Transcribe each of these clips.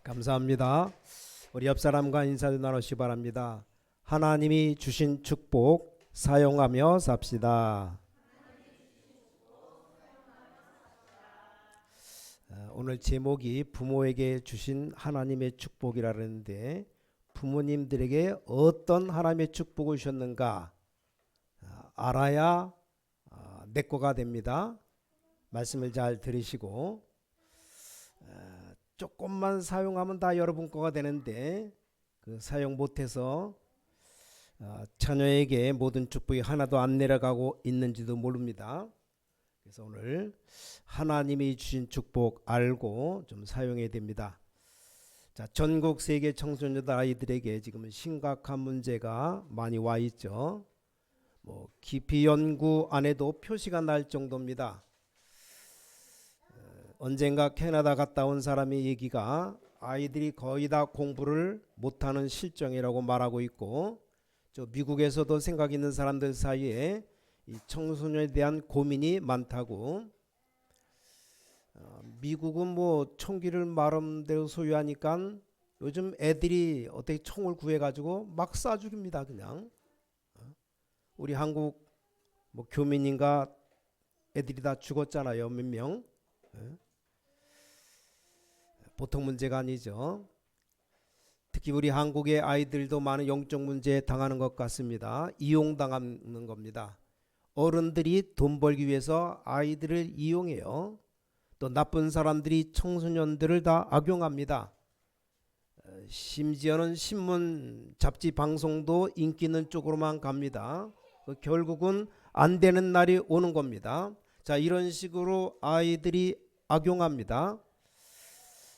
감사합니다. 우리 옆 사람과 인사도 나누시 바랍니다. 하나님이 주신 축복 사용하며 삽시다. 오늘 제목이 부모에게 주신 하나님의 축복이라는데, 부모님들에게 어떤 하나님의 축복을 주셨는가 알아야 내 거가 됩니다. 말씀을 잘 들으시고 조금만 사용하면 다 여러분 거가 되는데, 그 사용 못해서 자녀에게 모든 축복이 하나도 안 내려가고 있는지도 모릅니다. 그래서 오늘 하나님이 주신 축복 알고 좀 사용해야 됩니다. 자, 전국 세계 청소년들 아이들에게 지금은 심각한 문제가 많이 와 있죠. 깊이 연구 안 해도 표시가 날 정도입니다. 언젠가 캐나다 갔다 온 사람의 얘기가 아이들이 거의 다 공부를 못하는 실정이라고 말하고 있고, 저 미국에서도 생각 있는 사람들 사이에 이 청소년에 대한 고민이 많다고. 미국은 총기를 마음대로 소유하니까 요즘 애들이 어떻게 총을 구해가지고 막 쏴 죽입니다. 그냥 우리 한국 교민인가 애들이 다 죽었잖아요. 몇 명. 보통 문제가 아니죠. 특히 우리 한국의 아이들도 많은 영적 문제에 당하는 것 같습니다. 이용당하는 겁니다. 어른들이 돈 벌기 위해서 아이들을 이용해요. 또 나쁜 사람들이 청소년들을 다 악용합니다. 심지어는 신문 잡지 방송도 인기 있는 쪽으로만 갑니다. 결국은 안 되는 날이 오는 겁니다. 자, 이런 식으로 아이들이 악용합니다.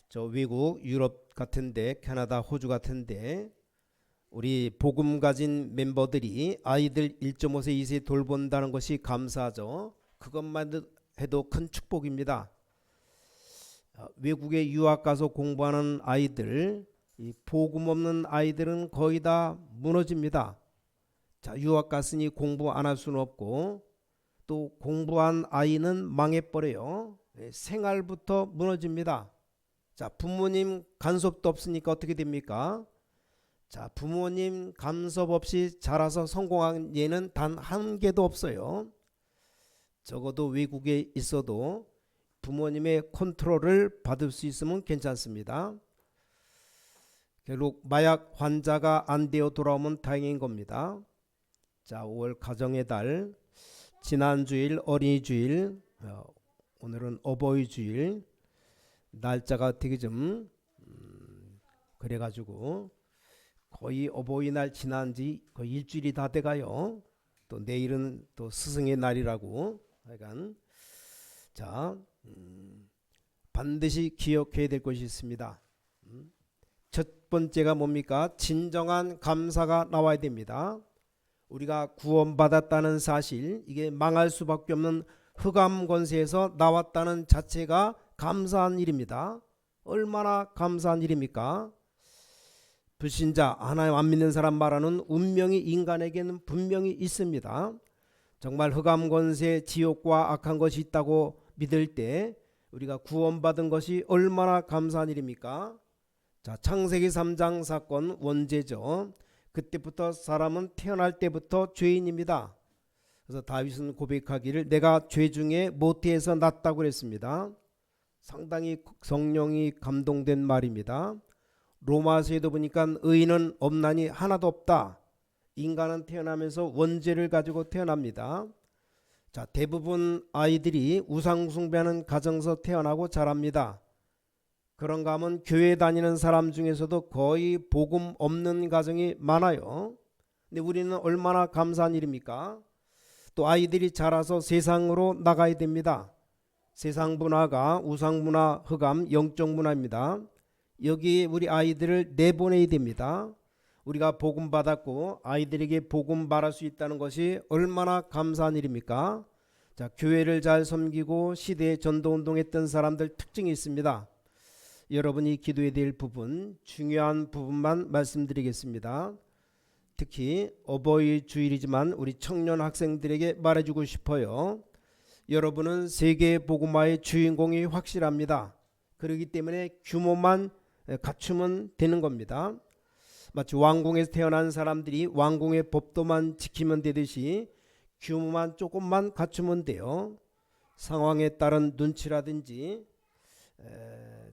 저 외국 유럽 같은데, 캐나다, 호주 같은데 우리 복음 가진 멤버들이 아이들 1.5세, 2세 돌본다는 것이 감사하죠. 그것만 해도 큰 축복입니다. 외국에 유학 가서 공부하는 아이들, 이 복음 없는 아이들은 거의 다 무너집니다. 자, 유학 갔으니 공부 안 할 수는 없고, 또 공부한 아이는 망해버려요. 생활부터 무너집니다. 자, 부모님 간섭도 없으니까 어떻게 됩니까? 자, 부모님 간섭 없이 자라서 성공한 예는 단 한 개도 없어요. 적어도 외국에 있어도 부모님의 컨트롤을 받을 수 있으면 괜찮습니다. 결국 마약 환자가 안 되어 돌아오면 다행인 겁니다. 자, 5월 가정의 달, 지난 주일 어린이 주일, 오늘은 어버이 주일, 날짜가 되게 좀 그래가지고 거의 어버이날 지난 지 거의 일주일이 다 돼가요. 또 내일은 또 스승의 날이라고. 하여간 자, 반드시 기억해야 될 것이 있습니다. 첫 번째가 뭡니까? 진정한 감사가 나와야 됩니다. 우리가 구원받았다는 사실, 이게 망할 수밖에 없는 흑암 권세에서 나왔다는 자체가 감사한 일입니다. 얼마나 감사한 일입니까? 불신자, 하나님 안 믿는 사람 말하는 운명이 인간에게는 분명히 있습니다. 정말 흑암 권세, 지옥과 악한 것이 있다고 믿을 때 우리가 구원받은 것이 얼마나 감사한 일입니까? 자, 창세기 3장 사건 원죄죠. 그때부터 사람은 태어날 때부터 죄인입니다. 그래서 다윗은 고백하기를 내가 죄 중에 모태에서 났다고 그랬습니다. 상당히 성령이 감동된 말입니다. 로마서에도 보니까 의인은 없나니 하나도 없다. 인간은 태어나면서 원죄를 가지고 태어납니다. 자, 대부분 아이들이 우상 숭배하는 가정에서 태어나고 자랍니다. 그런가 하면 교회 다니는 사람 중에서도 거의 복음 없는 가정이 많아요. 근데 우리는 얼마나 감사한 일입니까? 또 아이들이 자라서 세상으로 나가야 됩니다. 세상 문화가 우상 문화, 흑암, 영적 문화입니다. 여기 우리 아이들을 내보내야 됩니다. 우리가 복음 받았고 아이들에게 복음 말할 수 있다는 것이 얼마나 감사한 일입니까? 자, 교회를 잘 섬기고 시대에 전도운동했던 사람들 특징이 있습니다. 여러분이 기도해야 될 부분, 중요한 부분만 말씀드리겠습니다. 특히 어버이 주일이지만 우리 청년 학생들에게 말해주고 싶어요. 여러분은 세계 복음화의 주인공이 확실합니다. 그렇기 때문에 규모만 갖추면 되는 겁니다. 마치 왕궁에서 태어난 사람들이 왕궁의 법도만 지키면 되듯이 규모만 조금만 갖추면 돼요. 상황에 따른 눈치라든지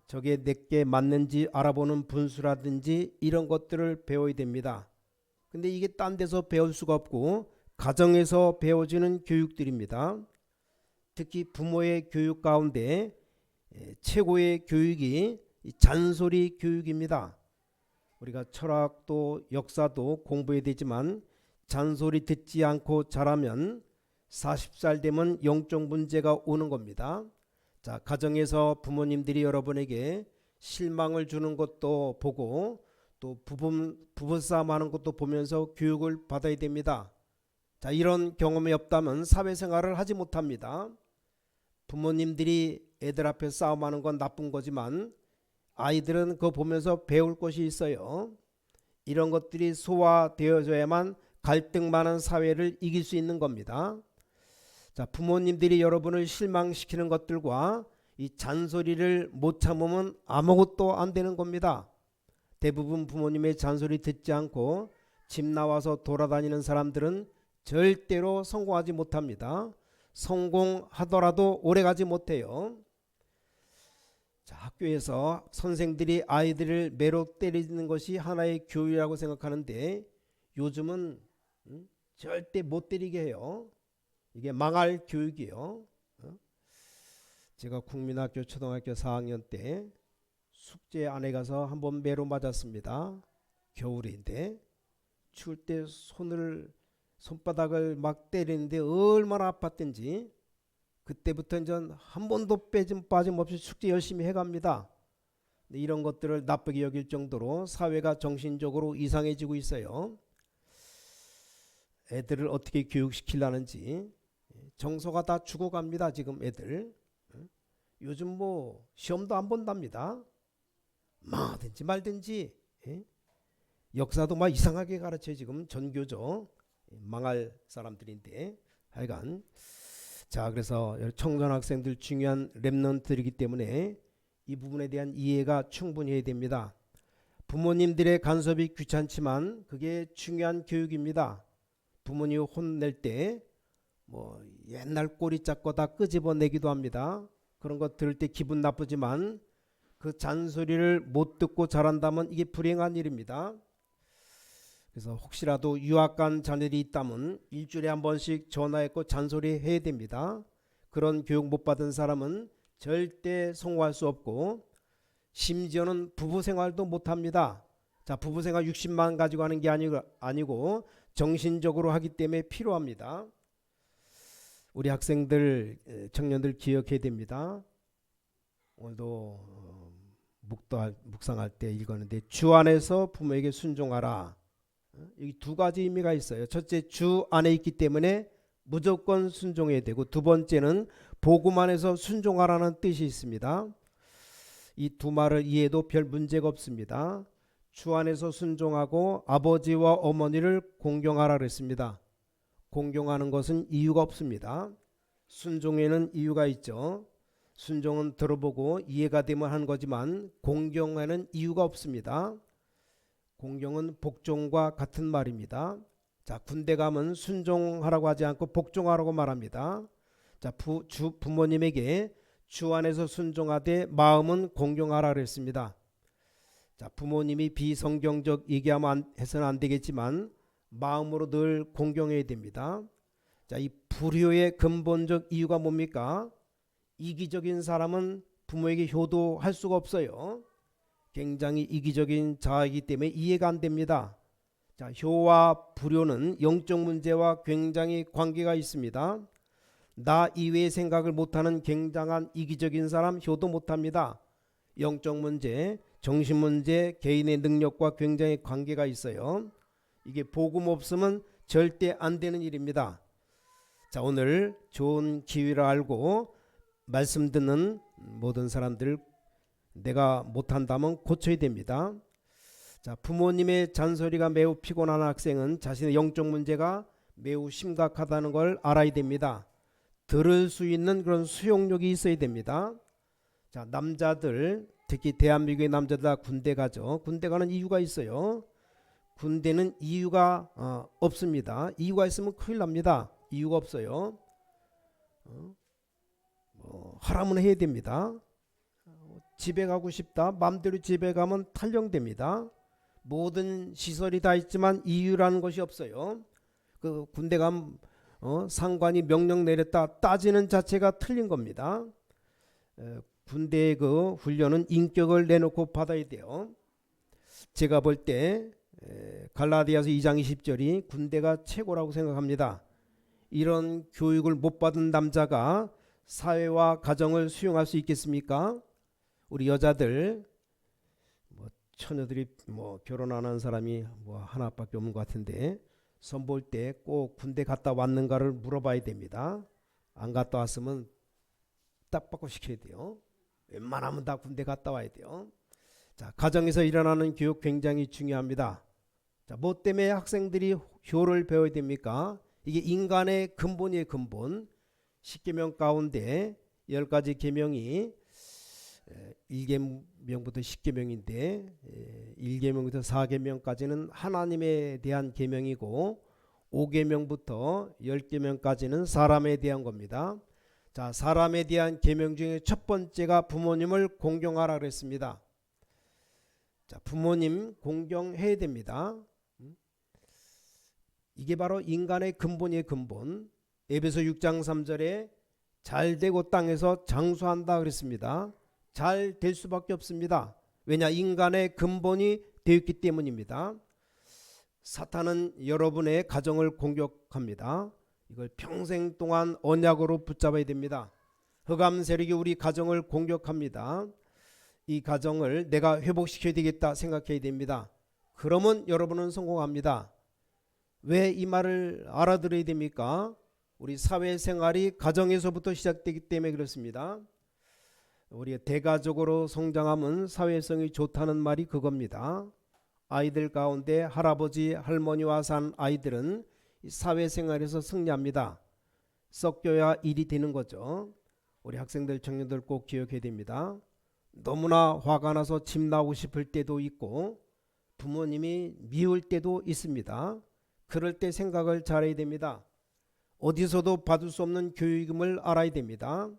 저게 내게 맞는지 알아보는 분수라든지 이런 것들을 배워야 됩니다. 근데 이게 딴 데서 배울 수가 없고 가정에서 배워지는 교육들입니다. 특히 부모의 교육 가운데 최고의 교육이 잔소리 교육입니다. 우리가 철학도 역사도 공부해야 되지만 잔소리 듣지 않고 자라면 40살 되면 영적 문제가 오는 겁니다. 자, 가정에서 부모님들이 여러분에게 실망을 주는 것도 보고 또 부부싸움 하는 것도 보면서 교육을 받아야 됩니다. 자, 이런 경험이 없다면 사회생활을 하지 못합니다. 부모님들이 애들 앞에 싸움하는 건 나쁜 거지만 아이들은 그거 보면서 배울 것이 있어요. 이런 것들이 소화되어져야만 갈등 많은 사회를 이길 수 있는 겁니다. 자, 부모님들이 여러분을 실망시키는 것들과 이 잔소리를 못 참으면 아무것도 안 되는 겁니다. 대부분 부모님의 잔소리 듣지 않고 집 나와서 돌아다니는 사람들은 절대로 성공하지 못합니다. 성공하더라도 오래가지 못해요. 자, 학교에서 선생들이 아이들을 매로 때리는 것이 하나의 교육이라고 생각하는데 요즘은 절대 못 때리게 해요. 이게 망할 교육이요. 제가 국민학교 초등학교 4학년 때 숙제 안에 가서 한번 매로 맞았습니다. 겨울인데 추울 때 손바닥을 막 때리는데 얼마나 아팠던지 그때부터 이제 한 번도 빠짐없이 숙제 열심히 해갑니다. 이런 것들을 나쁘게 여길 정도로 사회가 정신적으로 이상해지고 있어요. 애들을 어떻게 교육시키려는지 정서가 다 죽어갑니다. 지금 애들 요즘 뭐 시험도 안 본답니다. 망하든지 말든지. 역사도 막 이상하게 가르쳐요. 지금 전교조 망할 사람들인데 하여간 자, 그래서 청소년학생들 중요한 랩런트이기 때문에 이 부분에 대한 이해가 충분히 해야 됩니다. 부모님들의 간섭이 귀찮지만 그게 중요한 교육입니다. 부모님 혼낼 때 뭐 옛날 꼬리 잡고 다 끄집어내기도 합니다. 그런 거 들을 때 기분 나쁘지만 그 잔소리를 못 듣고 자란다면 이게 불행한 일입니다. 그래서 혹시라도 유학 간 자녀들이 있다면 일주일에 한 번씩 전화했고 잔소리 해야 됩니다. 그런 교육 못 받은 사람은 절대 성공할 수 없고 심지어는 부부 생활도 못 합니다. 자, 부부 생활 60만 가지고 하는 게 아니고 정신적으로 하기 때문에 필요합니다. 우리 학생들 청년들 기억해야 됩니다. 오늘도 묵상할 때 읽었는데 주 안에서 부모에게 순종하라. 여기 두 가지 의미가 있어요. 첫째, 주 안에 있기 때문에 무조건 순종해야 되고 두 번째는 복음 안에서 순종하라는 뜻이 있습니다. 이 두 말을 이해해도 별 문제가 없습니다. 주 안에서 순종하고 아버지와 어머니를 공경하라 그랬습니다. 공경하는 것은 이유가 없습니다. 순종에는 이유가 있죠. 순종은 들어보고 이해가 되면 하는 거지만 공경에는 이유가 없습니다. 공경은 복종과 같은 말입니다. 자, 군대 가면 순종하라고 하지 않고 복종하라고 말합니다. 자, 부모님에게 주 안에서 순종하되 마음은 공경하라 그랬습니다. 자, 부모님이 비성경적 얘기하면 해서는 안 되겠지만 마음으로 늘 공경해야 됩니다. 자, 이 불효의 근본적 이유가 뭡니까? 이기적인 사람은 부모에게 효도할 수가 없어요. 굉장히 이기적인 자이기 때문에 이해가 안 됩니다. 자, 효와 불효는 영적 문제와 굉장히 관계가 있습니다. 나 이외의 생각을 못하는 굉장한 이기적인 사람 효도 못합니다. 영적 문제, 정신 문제, 개인의 능력과 굉장히 관계가 있어요. 이게 복음 없으면 절대 안 되는 일입니다. 자, 오늘 좋은 기회를 알고 말씀 듣는 모든 사람들 내가 못한다면 고쳐야 됩니다. 자, 부모님의 잔소리가 매우 피곤한 학생은 자신의 영적 문제가 매우 심각하다는 걸 알아야 됩니다. 들을 수 있는 그런 수용력이 있어야 됩니다. 자, 남자들 특히 대한민국의 남자들 다 군대 가죠. 군대 가는 이유가 있어요. 군대는 이유가 없습니다. 이유가 있으면 큰일 납니다. 이유가 없어요. 하라면 해야 됩니다. 집에 가고 싶다. 마음대로 집에 가면 탈령됩니다. 모든 시설이 다 있지만 이유라는 것이 없어요. 그 군대 가면 상관이 명령 내렸다 따지는 자체가 틀린 겁니다. 군대의 그 훈련은 인격을 내놓고 받아야 돼요. 제가 볼 때 갈라디아서 2장 20절이 군대가 최고라고 생각합니다. 이런 교육을 못 받은 남자가 사회와 가정을 수용할 수 있겠습니까? 우리 여자들 처녀들이 결혼 안 한 사람이 하나밖에 없는 것 같은데 선볼 때 꼭 군대 갔다 왔는가를 물어봐야 됩니다. 안 갔다 왔으면 딱 바꿔 시켜야 돼요. 웬만하면 다 군대 갔다 와야 돼요. 자, 가정에서 일어나는 교육 굉장히 중요합니다. 자, 뭐 때문에 학생들이 효를 배워야 됩니까? 이게 인간의 근본이에요. 근본. 10계명 가운데 10가지 계명이 1계명부터 10계명인데 1계명부터 4계명까지는 하나님에 대한 계명이고 5계명부터 10계명까지는 사람에 대한 겁니다. 자, 사람에 대한 계명 중에 첫 번째가 부모님을 공경하라 그랬습니다. 자, 부모님 공경해야 됩니다. 이게 바로 인간의 근본이에요. 근본. 에베소 6장 3절에 잘되고 땅에서 장수한다 그랬습니다. 잘 될 수밖에 없습니다. 왜냐? 인간의 근본이 되어 있기 때문입니다. 사탄은 여러분의 가정을 공격합니다. 이걸 평생 동안 언약으로 붙잡아야 됩니다. 흑암 세력이 우리 가정을 공격합니다. 이 가정을 내가 회복시켜야 되겠다 생각해야 됩니다. 그러면 여러분은 성공합니다. 왜 이 말을 알아들어야 됩니까? 우리 사회생활이 가정에서부터 시작되기 때문에 그렇습니다. 우리 대가족으로 성장하면 사회성이 좋다는 말이 그겁니다. 아이들 가운데 할아버지 할머니와 산 아이들은 사회생활에서 승리합니다. 섞여야 일이 되는 거죠. 우리 학생들 청년들 꼭 기억해야 됩니다. 너무나 화가 나서 집 나오고 싶을 때도 있고 부모님이 미울 때도 있습니다. 그럴 때 생각을 잘해야 됩니다. 어디서도 받을 수 없는 교육임을 알아야 됩니다.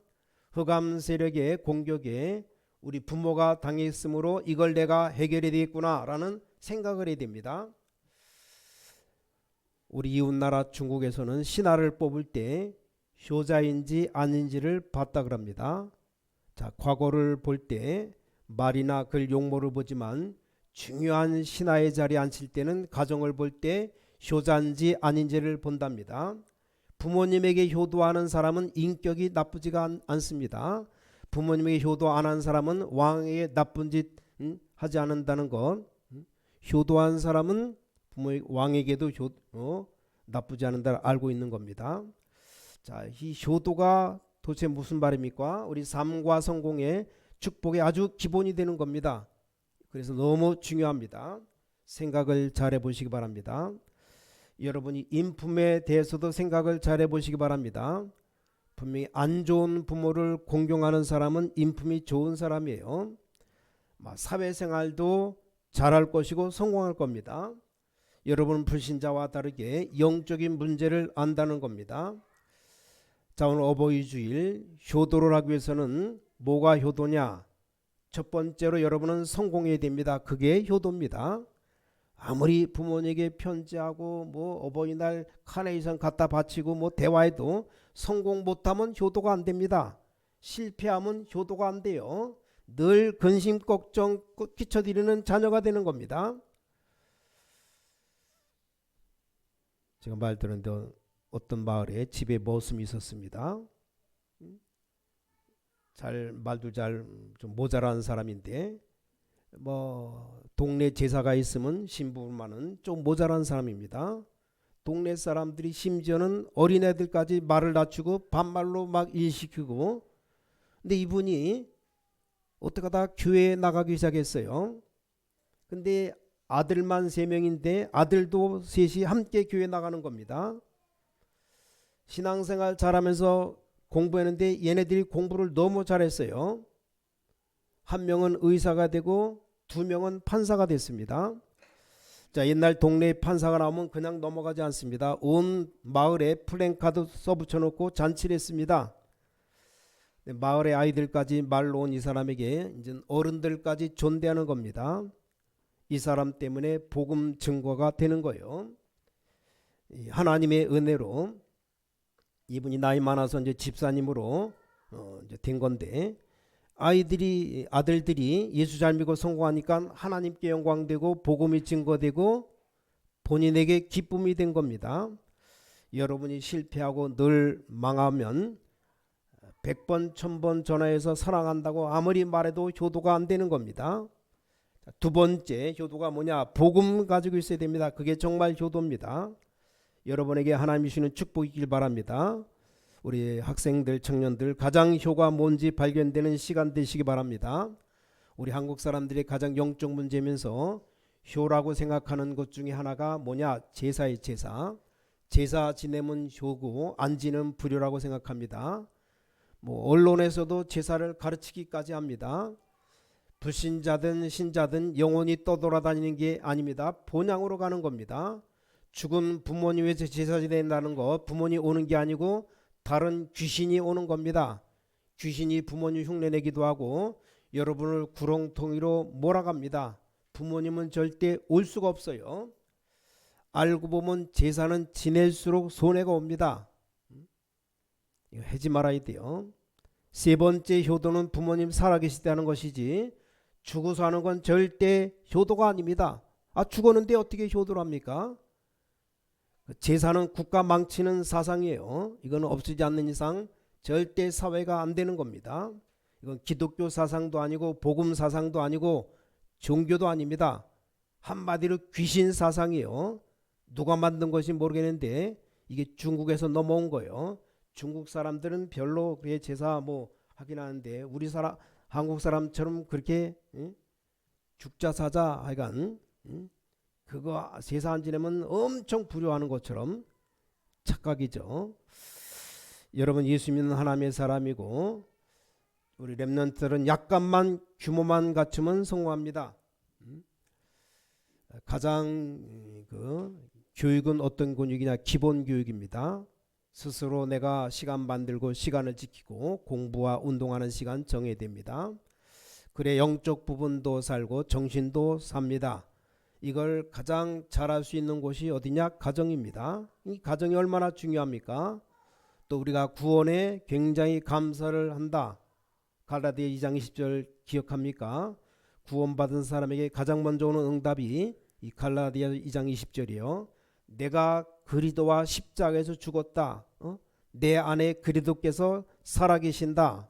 흑암 세력의 공격에 우리 부모가 당했으므로 이걸 내가 해결해야 되겠구나 라는 생각을 해야 됩니다. 우리 이웃나라 중국에서는 신하를 뽑을 때 효자인지 아닌지를 봤다 그럽니다. 자, 과거를 볼 때 말이나 글 용모를 보지만 중요한 신하의 자리에 앉힐 때는 가정을 볼 때 효자인지 아닌지를 본답니다. 부모님에게 효도하는 사람은 인격이 나쁘지가 않습니다. 부모님에게 효도 안 한 사람은 왕에게 나쁜 짓 하지 않는다는 것. 효도한 사람은 왕에게도 나쁘지 않는다를 알고 있는 겁니다. 자, 이 효도가 도대체 무슨 말입니까? 우리 삶과 성공의 축복의 아주 기본이 되는 겁니다. 그래서 너무 중요합니다. 생각을 잘 해보시기 바랍니다. 여러분이 인품에 대해서도 생각을 잘 해보시기 바랍니다. 분명히 안 좋은 부모를 공경하는 사람은 인품이 좋은 사람이에요. 사회생활도 잘할 것이고 성공할 겁니다. 여러분 불신자와 다르게 영적인 문제를 안다는 겁니다. 자, 오늘 어버이 주일 효도를 하기 위해서는 뭐가 효도냐? 첫 번째로 여러분은 성공해야 됩니다. 그게 효도입니다. 아무리 부모님에게 편지하고 어버이날 카네이션 갖다 바치고 대화해도 성공 못하면 효도가 안 됩니다. 실패하면 효도가 안 돼요. 늘 근심 걱정 끼쳐드리는 자녀가 되는 겁니다. 제가 말 들었는데 어떤 마을에 집에 머슴이 있었습니다. 말도 좀 모자란 사람인데 동네 제사가 있으면 신부만은 좀 모자란 사람입니다. 동네 사람들이 심지어는 어린애들까지 말을 낮추고 반말로 막 일시키고, 근데 이분이 어떻게 하다 교회에 나가기 시작했어요. 근데 아들만 3명인데 아들도 셋이 함께 교회 나가는 겁니다. 신앙생활 잘하면서 공부했는데 얘네들이 공부를 너무 잘했어요. 한 명은 의사가 되고 두 명은 판사가 됐습니다. 자, 옛날 동네에 판사가 나오면 그냥 넘어가지 않습니다. 온 마을에 플랜카드 써붙여 놓고 잔치를 했습니다. 마을의 아이들까지 말로 온 이 사람에게 이제 어른들까지 존대하는 겁니다. 이 사람 때문에 복음 증거가 되는 거예요. 하나님의 은혜로 이분이 나이 많아서 이제 집사님으로 이제 된 건데, 아들들이 예수 잘 믿고 성공하니까 하나님께 영광되고 복음이 증거되고 본인에게 기쁨이 된 겁니다. 여러분이 실패하고 늘 망하면 100번 1000번 전화해서 사랑한다고 아무리 말해도 효도가 안 되는 겁니다. 두 번째 효도가 뭐냐? 복음 가지고 있어야 됩니다. 그게 정말 효도입니다. 여러분에게 하나님이 주시는 축복이길 바랍니다. 우리 학생들, 청년들 가장 효가 뭔지 발견되는 시간 되시기 바랍니다. 우리 한국 사람들이 가장 영적 문제면서 효라고 생각하는 것 중에 하나가 뭐냐? 제사의 제사. 제사 지내면 효고 안 지내면 불효라고 생각합니다. 언론에서도 제사를 가르치기까지 합니다. 불신자든 신자든 영혼이 떠돌아다니는 게 아닙니다. 본향으로 가는 겁니다. 죽은 부모님 위해서 제사 지낸다는 거, 부모님 오는 게 아니고 다른 귀신이 오는 겁니다. 귀신이 부모님 흉내내기도 하고 여러분을 구렁텅이로 몰아갑니다. 부모님은 절대 올 수가 없어요. 알고 보면 제사는 지낼수록 손해가 옵니다. 이거 하지 말아야 돼요. 세 번째 효도는 부모님 살아계실 때 하는 것이지 죽어서 하는 건 절대 효도가 아닙니다. 죽었는데 어떻게 효도를 합니까? 제사는 국가 망치는 사상이에요. 이건 없어지지 않는 이상 절대 사회가 안 되는 겁니다. 이건 기독교 사상도 아니고 복음 사상도 아니고 종교도 아닙니다. 한마디로 귀신 사상이에요. 누가 만든 것인지 모르겠는데 이게 중국에서 넘어온 거예요. 중국 사람들은 별로 그게 제사 하긴 하는데 한국 사람처럼 그렇게 죽자 사자 하여간 그거 제사 안 지내면 엄청 불효하는 것처럼 착각이죠. 여러분 예수 믿는 하나님의 사람이고 우리 렘넌트들은 약간만 규모만 갖추면 성공합니다. 가장 교육은 어떤 교육이냐? 기본 교육입니다. 스스로 내가 시간 만들고 시간을 지키고 공부와 운동하는 시간 정해야 됩니다. 그래 영적 부분도 살고 정신도 삽니다. 이걸 가장 잘할 수 있는 곳이 어디냐? 가정입니다. 이 가정이 얼마나 중요합니까? 또 우리가 구원에 굉장히 감사를 한다. 갈라디아 2장 20절 기억합니까? 구원받은 사람에게 가장 먼저 오는 응답이 이 갈라디아 2장 20절이요. 내가 그리스도와 십자가에서 죽었다. 내 안에 그리스도께서 살아계신다.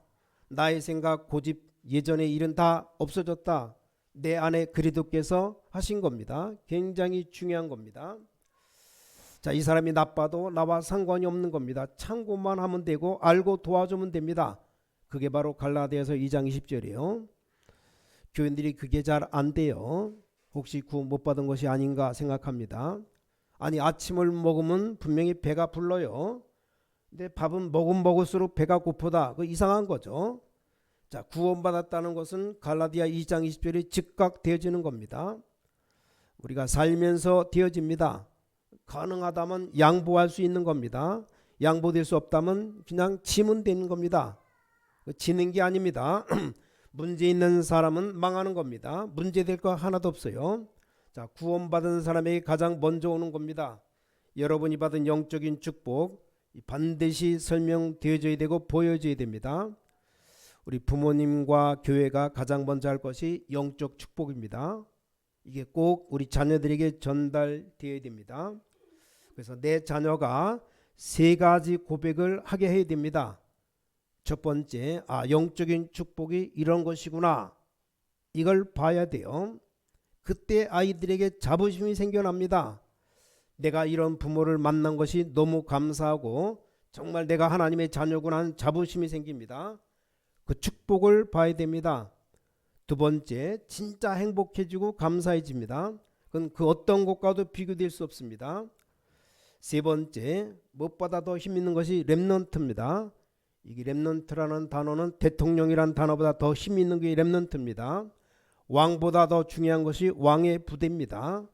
나의 생각, 고집, 예전의 일은 다 없어졌다. 내 안에 그리스도께서 하신 겁니다. 굉장히 중요한 겁니다. 자, 이 사람이 나빠도 나와 상관이 없는 겁니다. 참고만 하면 되고 알고 도와주면 됩니다. 그게 바로 갈라디아서 2장 20절이에요. 교인들이 그게 잘 안 돼요. 혹시 구원 못 받은 것이 아닌가 생각합니다. 아니 아침을 먹으면 분명히 배가 불러요. 근데 밥은 먹을수록 배가 고프다. 그 이상한 거죠. 자, 구원받았다는 것은 갈라디아 2장 20절이 즉각 되어지는 겁니다. 우리가 살면서 되어집니다. 가능하다면 양보할 수 있는 겁니다. 양보될 수 없다면 그냥 지면 되는 겁니다. 지는 게 아닙니다. 문제 있는 사람은 망하는 겁니다. 문제될 거 하나도 없어요. 자, 구원받은 사람에게 가장 먼저 오는 겁니다. 여러분이 받은 영적인 축복 반드시 설명되어져야 되고 보여져야 됩니다. 우리 부모님과 교회가 가장 먼저 할 것이 영적 축복입니다. 이게 꼭 우리 자녀들에게 전달되어야 됩니다. 그래서 내 자녀가 세 가지 고백을 하게 해야 됩니다. 첫 번째, 영적인 축복이 이런 것이구나. 이걸 봐야 돼요. 그때 아이들에게 자부심이 생겨납니다. 내가 이런 부모를 만난 것이 너무 감사하고 정말 내가 하나님의 자녀구나 하는 자부심이 생깁니다. 그 축복을 봐야 됩니다. 두 번째, 진짜 행복해지고 감사해집니다. 그건 그 어떤 것과도 비교될 수 없습니다. 세 번째, 무엇보다 더 힘있는 것이 렘넌트입니다. 이게 렘넌트라는 단어는 대통령이란 단어보다 더 힘 있는 게 렘넌트입니다. 왕보다 더 중요한 것이 왕의 부대입니다.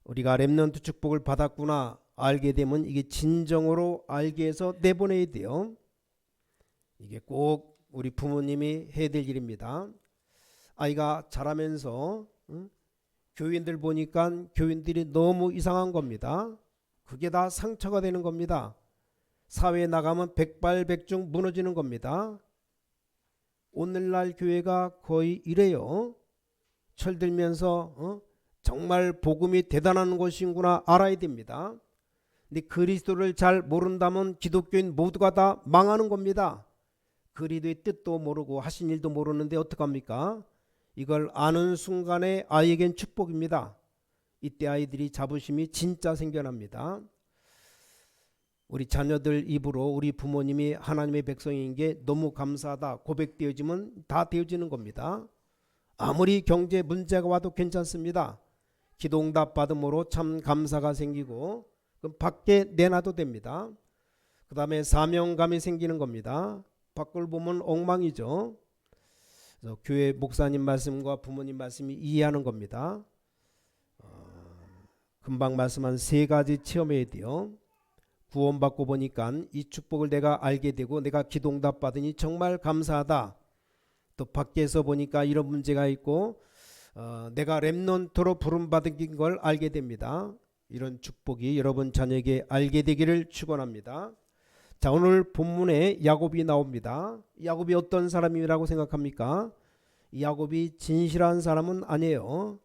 우리가 렘넌트 축복을 받았구나 알게 되면 이게 진정으로 알게 해서 내보내야 돼요. 이게 꼭 우리 부모님이 해야 될 일입니다. 아이가 자라면서 교인들 보니까 교인들이 너무 이상한 겁니다. 그게 다 상처가 되는 겁니다. 사회에 나가면 백발백중 무너지는 겁니다. 오늘날 교회가 거의 이래요. 철들면서 정말 복음이 대단한 것이구나 알아야 됩니다. 근데 그리스도를 잘 모른다면 기독교인 모두가 다 망하는 겁니다. 그리스도의 뜻도 모르고 하신 일도 모르는데 어떡합니까? 이걸 아는 순간에 아이에겐 축복입니다. 이때 아이들이 자부심이 진짜 생겨납니다. 우리 자녀들 입으로 우리 부모님이 하나님의 백성인 게 너무 감사하다 고백되어지면 다 되어지는 겁니다. 아무리 경제 문제가 와도 괜찮습니다. 기도응답 받음으로 참 감사가 생기고 그럼 밖에 내놔도 됩니다. 그 다음에 사명감이 생기는 겁니다. 밖을 보면 엉망이죠. 그래서 교회 목사님 말씀과 부모님 말씀이 이해하는 겁니다. 금방 말씀한 세 가지 체험해야 돼요. 구원받고 보니까 이 축복을 내가 알게 되고 내가 기도응답 받으니 정말 감사하다. 또 밖에서 보니까 이런 문제가 있고 내가 렘넌트로 부름받은 걸 알게 됩니다. 이런 축복이 여러분 자녀에게 알게 되기를 축원합니다. 자, 오늘 본문에 야곱이 나옵니다. 야곱이 어떤 사람이라고 생각합니까? 야곱이 진실한 사람은 아니에요.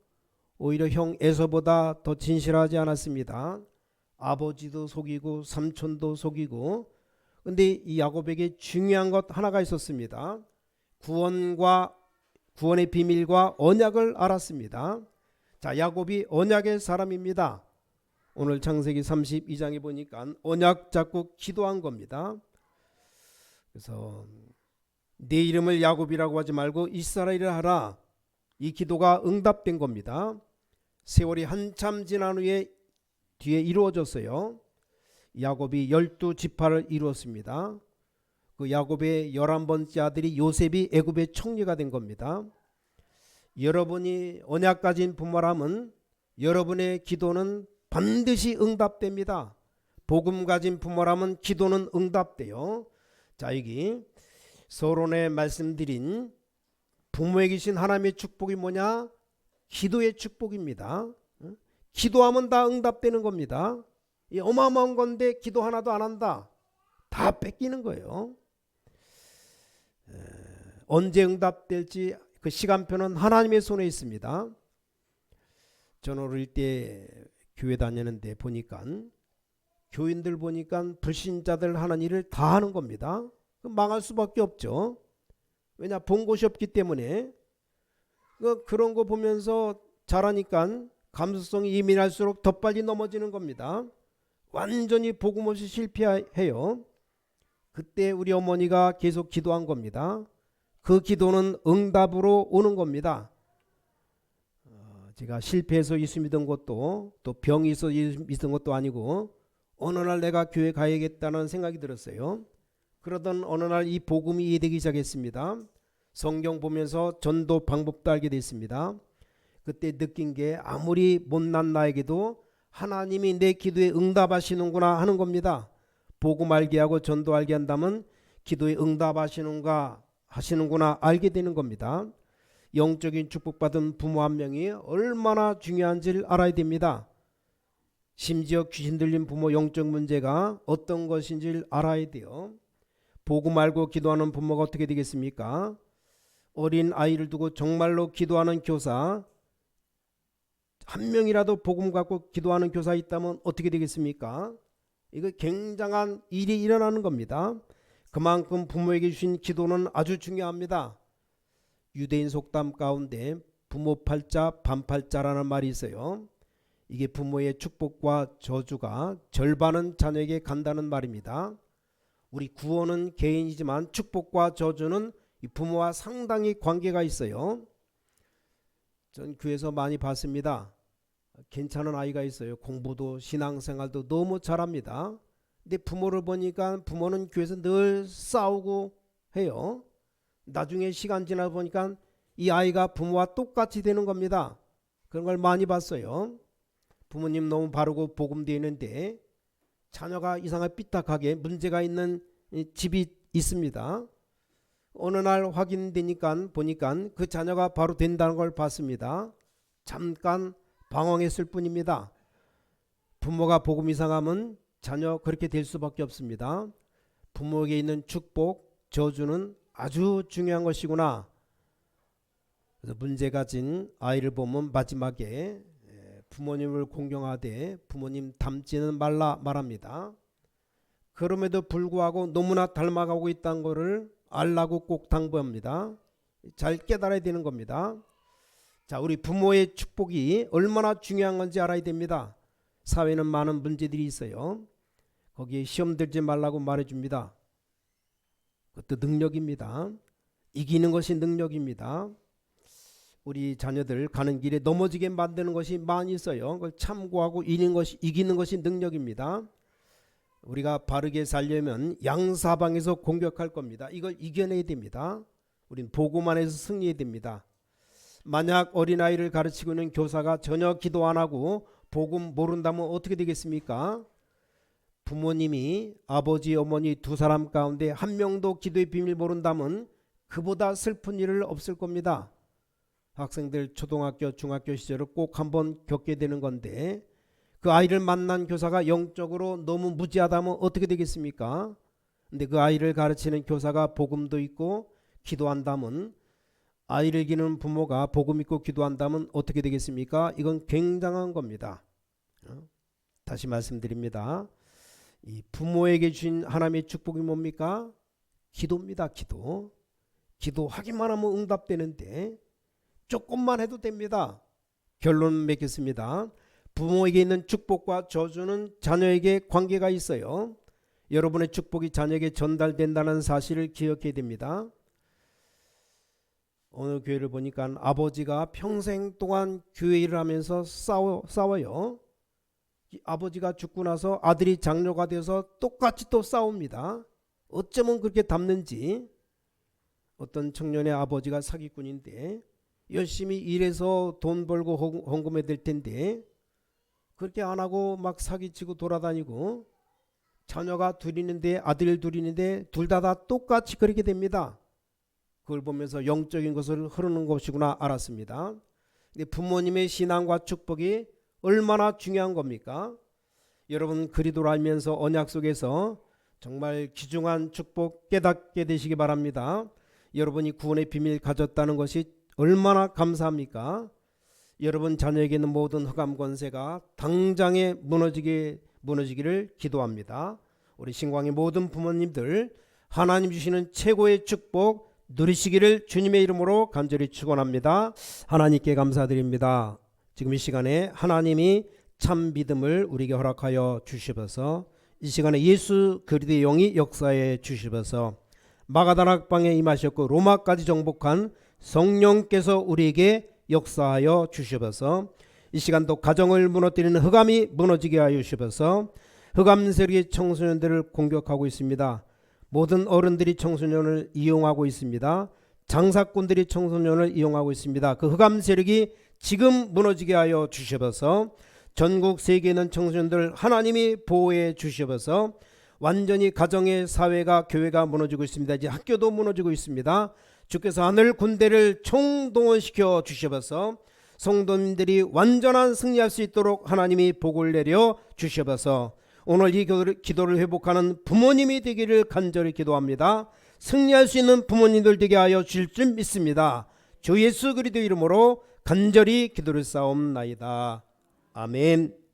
오히려 형 에서보다 더 진실하지 않았습니다. 아버지도 속이고 삼촌도 속이고. 근데 이 야곱에게 중요한 것 하나가 있었습니다. 구원의 비밀과 언약을 알았습니다. 자, 야곱이 언약의 사람입니다. 오늘 창세기 32장에 보니까 언약 잡고 기도한 겁니다. 그래서 내 이름을 야곱이라고 하지 말고 이스라엘이라 하라. 이 기도가 응답된 겁니다. 세월이 한참 지난 후에 뒤에 이루어졌어요. 야곱이 12지파를 이루었습니다. 그 야곱의 11번째 아들이 요셉이 애굽의 총리가 된 겁니다. 여러분이 언약 가진 부모라면 여러분의 기도는 반드시 응답됩니다. 복음 가진 부모라면 기도는 응답돼요. 자, 여기 서론에 말씀드린 부모에게 주신 하나님의 축복이 뭐냐? 기도의 축복입니다. 기도하면 다 응답되는 겁니다. 이 어마어마한 건데 기도 하나도 안 한다. 다 뺏기는 거예요. 언제 응답될지 그 시간표는 하나님의 손에 있습니다. 저는 어릴 때 교회 다니는데 보니까 교인들 보니까 불신자들 하는 일을 다 하는 겁니다. 망할 수밖에 없죠. 왜냐, 본 곳이 없기 때문에. 그런 거 보면서 자라니까 감수성이 예민할수록 더 빨리 넘어지는 겁니다. 완전히 복음 없이 실패해요. 그때 우리 어머니가 계속 기도한 겁니다. 그 기도는 응답으로 오는 겁니다. 제가 실패해서 예수 믿은 것도 또 병이 있어 예수 믿은 것도 아니고 어느 날 내가 교회 가야겠다는 생각이 들었어요. 그러던 어느 날 이 복음이 이해되기 시작했습니다. 성경 보면서 전도 방법도 알게 됐습니다. 그때 느낀 게 아무리 못난 나에게도 하나님이 내 기도에 응답하시는구나 하는 겁니다. 복음 알게 하고 전도 알게 한다면 기도에 응답하시는구나 알게 되는 겁니다. 영적인 축복받은 부모 한 명이 얼마나 중요한지를 알아야 됩니다. 심지어 귀신 들린 부모 영적 문제가 어떤 것인지를 알아야 돼요. 복음 알고 기도하는 부모가 어떻게 되겠습니까? 어린 아이를 두고 정말로 기도하는 교사 한 명이라도 복음 갖고 기도하는 교사 있다면 어떻게 되겠습니까? 이거 굉장한 일이 일어나는 겁니다. 그만큼 부모에게 주신 기도는 아주 중요합니다. 유대인 속담 가운데 부모 팔자 반팔자라는 말이 있어요. 이게 부모의 축복과 저주가 절반은 자녀에게 간다는 말입니다. 우리 구원은 개인이지만 축복과 저주는 부모와 상당히 관계가 있어요. 전 교회에서 많이 봤습니다. 괜찮은 아이가 있어요. 공부도 신앙생활도 너무 잘합니다. 근데 부모를 보니까 부모는 교회에서 늘 싸우고 해요. 나중에 시간 지나 보니까 이 아이가 부모와 똑같이 되는 겁니다. 그런 걸 많이 봤어요. 부모님 너무 바르고 복음되어 있는데 자녀가 이상하게 삐딱하게 문제가 있는 집이 있습니다. 어느 날 확인되니까 보니까 그 자녀가 바로 된다는 걸 봤습니다. 잠깐 방황했을 뿐입니다. 부모가 복음 이상하면 자녀 그렇게 될 수밖에 없습니다. 부모에게 있는 축복, 저주는 아주 중요한 것이구나. 그래서 문제 가진 아이를 보면 마지막에 부모님을 공경하되 부모님 닮지는 말라 말합니다. 그럼에도 불구하고 너무나 닮아가고 있다는 것을 알라고 꼭 당부합니다. 잘 깨달아야 되는 겁니다. 자, 우리 부모의 축복이 얼마나 중요한 건지 알아야 됩니다. 사회는 많은 문제들이 있어요. 거기에 시험 들지 말라고 말해줍니다. 그것도 능력입니다. 이기는 것이 능력입니다. 우리 자녀들 가는 길에 넘어지게 만드는 것이 많이 있어요. 그걸 참고하고 이기는 것이 능력입니다. 우리가 바르게 살려면 양사방에서 공격할 겁니다. 이걸 이겨내야 됩니다. 우린 복음 안에서 승리해야 됩니다. 만약 어린아이를 가르치고 있는 교사가 전혀 기도 안 하고 복음 모른다면 어떻게 되겠습니까? 부모님이 아버지 어머니 두 사람 가운데 한 명도 기도의 비밀 모른다면 그보다 슬픈 일은 없을 겁니다. 학생들 초등학교 중학교 시절을 꼭 한번 겪게 되는 건데 그 아이를 만난 교사가 영적으로 너무 무지하다면 어떻게 되겠습니까? 근데 그 아이를 가르치는 교사가 복음도 있고 기도한다면 아이를 기르는 부모가 복음 있고 기도한다면 어떻게 되겠습니까? 이건 굉장한 겁니다. 다시 말씀드립니다. 이 부모에게 주신 하나님의 축복이 뭡니까? 기도입니다. 기도하기만 하면 응답되는데 조금만 해도 됩니다. 결론 맺겠습니다. 부모에게 있는 축복과 저주는 자녀에게 관계가 있어요. 여러분의 축복이 자녀에게 전달된다는 사실을 기억해야 됩니다. 오늘 교회를 보니까 아버지가 평생 동안 교회 일을 하면서 싸워요. 아버지가 죽고 나서 아들이 장로가 돼서 똑같이 또 싸웁니다. 어쩌면 그렇게 닮는지. 어떤 청년의 아버지가 사기꾼인데 열심히 일해서 돈 벌고 헌금해야 될 텐데 그렇게 안 하고 막 사기치고 돌아다니고 자녀가 둘이는데 아들 둘이는데 둘 다 똑같이 그렇게 됩니다. 그걸 보면서 영적인 것을 흐르는 것이구나 알았습니다. 근데 부모님의 신앙과 축복이 얼마나 중요한 겁니까? 여러분 그리스도를 알면서 언약 속에서 정말 귀중한 축복 깨닫게 되시기 바랍니다. 여러분이 구원의 비밀 가졌다는 것이 얼마나 감사합니까? 여러분 자녀에게 있는 모든 흑암 권세가 당장에 무너지기를 기도합니다. 우리 신광의 모든 부모님들 하나님 주시는 최고의 축복 누리시기를 주님의 이름으로 간절히 축원합니다. 하나님께 감사드립니다. 지금 이 시간에 하나님이 참 믿음을 우리에게 허락하여 주시어서 이 시간에 예수 그리스도의 영이 역사해 주시어서 마가다락방에 임하셨고 로마까지 정복한 성령께서 우리에게 역사하여 주시어서 이 시간도 가정을 무너뜨리는 흑암이 무너지게 하여 주시어서 흑암 세력의 청소년들을 공격하고 있습니다. 모든 어른들이 청소년을 이용하고 있습니다. 장사꾼들이 청소년을 이용하고 있습니다. 그 흑암 세력이 지금 무너지게 하여 주시어서 전국 세계에 있는 청소년들 하나님이 보호해 주시어서 완전히 가정의 사회가 교회가 무너지고 있습니다. 이제 학교도 무너지고 있습니다. 주께서 하늘 군대를 총동원시켜 주시어서 성도님들이 완전한 승리할 수 있도록 하나님이 복을 내려 주시어서 오늘 이 기도를 회복하는 부모님이 되기를 간절히 기도합니다. 승리할 수 있는 부모님들 되게 하여 주실 줄 믿습니다. 주 예수 그리스도 이름으로 간절히 기도를 쌓옵나이다. 아멘.